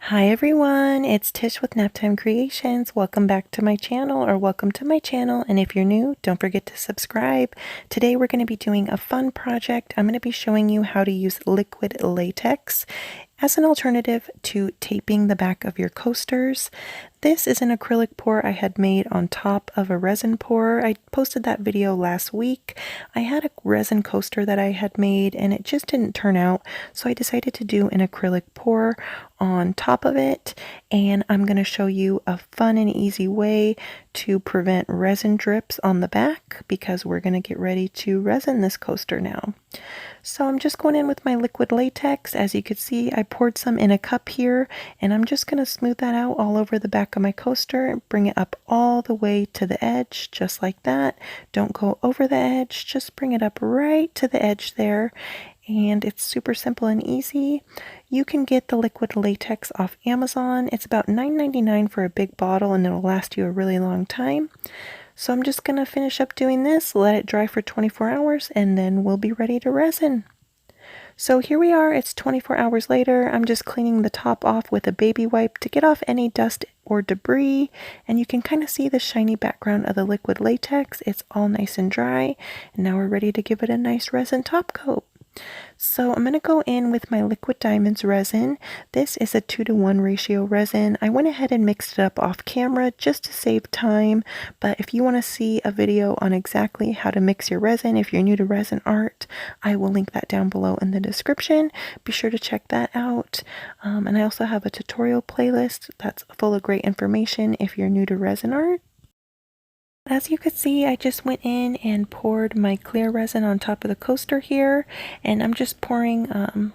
Hi everyone, it's Tish with Naptime Creations. Welcome back to my channel, or welcome to my channel, and if you're new, don't forget to subscribe. Today we're going to be doing a fun project. I'm going to be showing you how to use liquid latex as an alternative to taping the back of your coasters. This is an acrylic pour I had made on top of a resin pour. I posted that video last week. I had a resin coaster that I had made and it just didn't turn out, so I decided to do an acrylic pour on top of it, and I'm going to show you a fun and easy way to prevent resin drips on the back because we're going to get ready to resin this coaster now. So I'm just going in with my liquid latex. As you can see, I poured some in a cup here, and I'm just going to smooth that out all over the back of my coaster and bring it up all the way to the edge, just like that. Don't go over the edge, just bring it up right to the edge there. And it's super simple and easy. You can get the liquid latex off Amazon. It's about $9.99 for a big bottle, and it'll last you a really long time. So I'm just going to finish up doing this, let it dry for 24 hours, and then we'll be ready to resin. So here we are, it's 24 hours later. I'm just cleaning the top off with a baby wipe to get off any dust or debris, and you can kind of see the shiny background of the liquid latex. It's all nice and dry, and now we're ready to give it a nice resin top coat. So I'm going to go in with my Liquid Diamonds resin. This is a 2-to-1 ratio resin. I went ahead and mixed it up off camera just to save time, but if you want to see a video on exactly how to mix your resin, if you're new to resin art, I will link that down below in the description. Be sure to check that out. And I also have a tutorial playlist that's full of great information if you're new to resin art. As you could see, I just went in and poured my clear resin on top of the coaster here, and I'm just pouring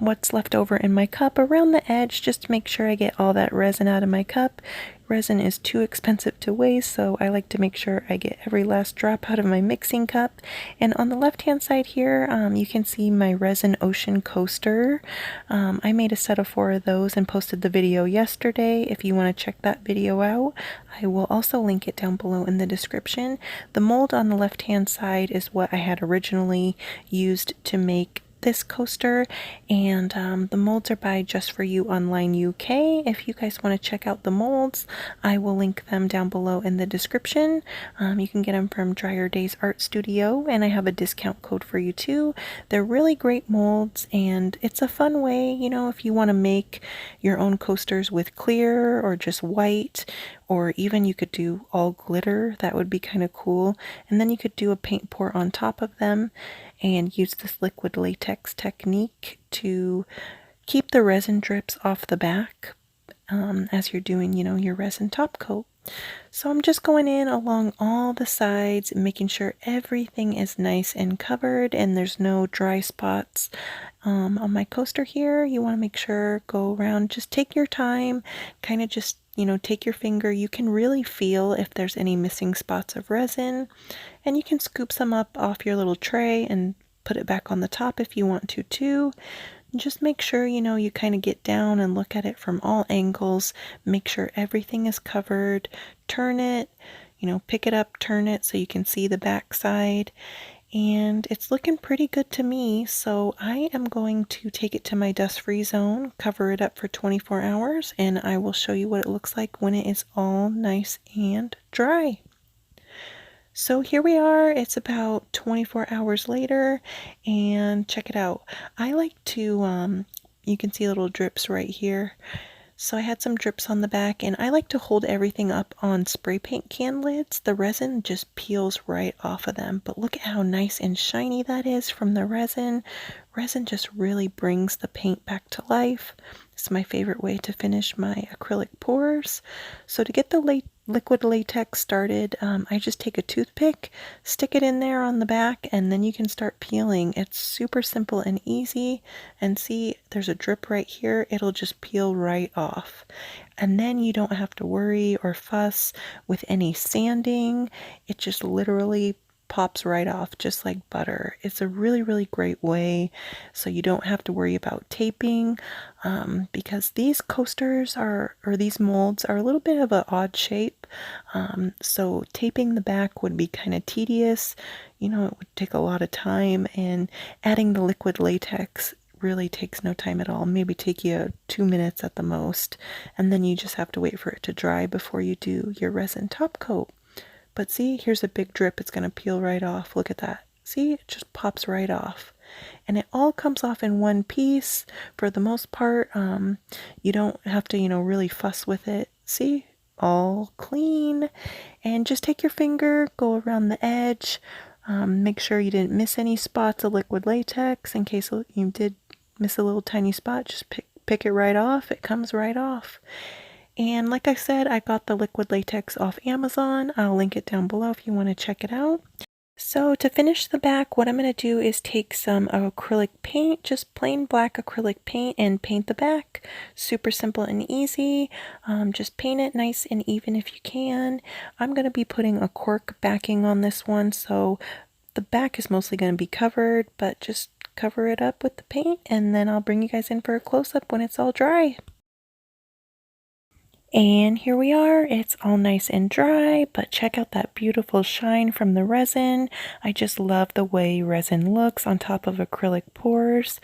what's left over in my cup around the edge just to make sure I get all that resin out of my cup. Resin is too expensive to waste, so I like to make sure I get every last drop out of my mixing cup. And on the left hand side here, you can see my resin ocean coaster. I made a set of 4 of those and posted the video yesterday. If you want to check that video out, I will also link it down below in the description. The mold on the left hand side is what I had originally used to make this coaster, and the molds are by Just For You Online UK. If you guys want to check out the molds, I will link them down below in the description. You can get them from Dryer Days Art Studio, and I have a discount code for you too. They're really great molds, and it's a fun way, you know, if you want to make your own coasters with clear or just white, or even you could do all glitter. That would be kind of cool. And then you could do a paint pour on top of them and use this liquid latex technique to keep the resin drips off the back as you're doing, you know, your resin top coat. So I'm just going in along all the sides and making sure everything is nice and covered and there's no dry spots on my coaster here. You want to make sure, go around, just take your time, kind of just, you know, take your finger. You can really feel if there's any missing spots of resin, and you can scoop some up off your little tray and put it back on the top if you want to too. Just make sure, you know, you kind of get down and look at it from all angles, make sure everything is covered, turn it, you know, pick it up, turn it so you can see the back side. And it's looking pretty good to me, so I am going to take it to my dust-free zone, cover it up for 24 hours, and I will show you what it looks like when it is all nice and dry. So here we are, it's about 24 hours later, and check it out. I like to, you can see little drips right here. So I had some drips on the back, and I like to hold everything up on spray paint can lids. The resin just peels right off of them, but look at how nice and shiny that is from the resin. Resin just really brings the paint back to life. It's my favorite way to finish my acrylic pours. So to get the liquid latex started, I just take a toothpick, stick it in there on the back, and then you can start peeling. It's super simple and easy. And see, there's a drip right here. It'll just peel right off. And then you don't have to worry or fuss with any sanding. It just literally pops right off just like butter. It's a really, really great way, so you don't have to worry about taping, because these coasters are, or these molds are a little bit of an odd shape, so taping the back would be kind of tedious. You know, it would take a lot of time, and adding the liquid latex really takes no time at all, maybe take you 2 minutes at the most, and then you just have to wait for it to dry before you do your resin top coat. But see, here's a big drip. It's going to peel right off. Look at that. See, it just pops right off. And it all comes off in one piece for the most part. You don't have to, really fuss with it. See, all clean. And just take your finger, go around the edge. Make sure you didn't miss any spots of liquid latex. In case you did miss a little tiny spot, just pick it right off. It comes right off. And like I said, I got the liquid latex off Amazon. I'll link it down below if you want to check it out. So to finish the back, what I'm going to do is take some acrylic paint, just plain black acrylic paint, and paint the back. Super simple and easy. Just paint it nice and even if you can. I'm going to be putting a cork backing on this one, so the back is mostly going to be covered, but just cover it up with the paint, and then I'll bring you guys in for a close-up when it's all dry. And here we are. It's all nice and dry, but check out that beautiful shine from the resin. I just love the way resin looks on top of acrylic pours.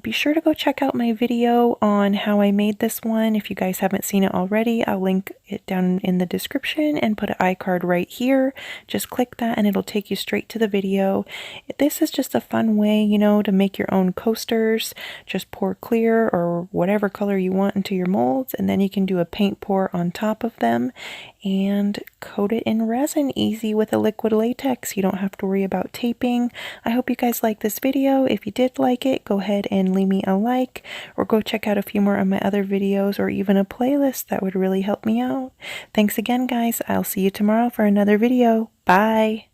Be sure to go check out my video on how I made this one. If you guys haven't seen it already, I'll link it down in the description and put an iCard right here. Just click that and it'll take you straight to the video. This is just a fun way, to make your own coasters. Just pour clear or whatever color you want into your molds, and then you can do a paint pour on top of them and coat it in resin easy with a liquid latex. You don't have to worry about taping. I hope you guys like this video. If you did like it, go ahead and leave me a like, or go check out a few more of my other videos or even a playlist. That would really help me out. Thanks again, guys. I'll see you tomorrow for another video. Bye.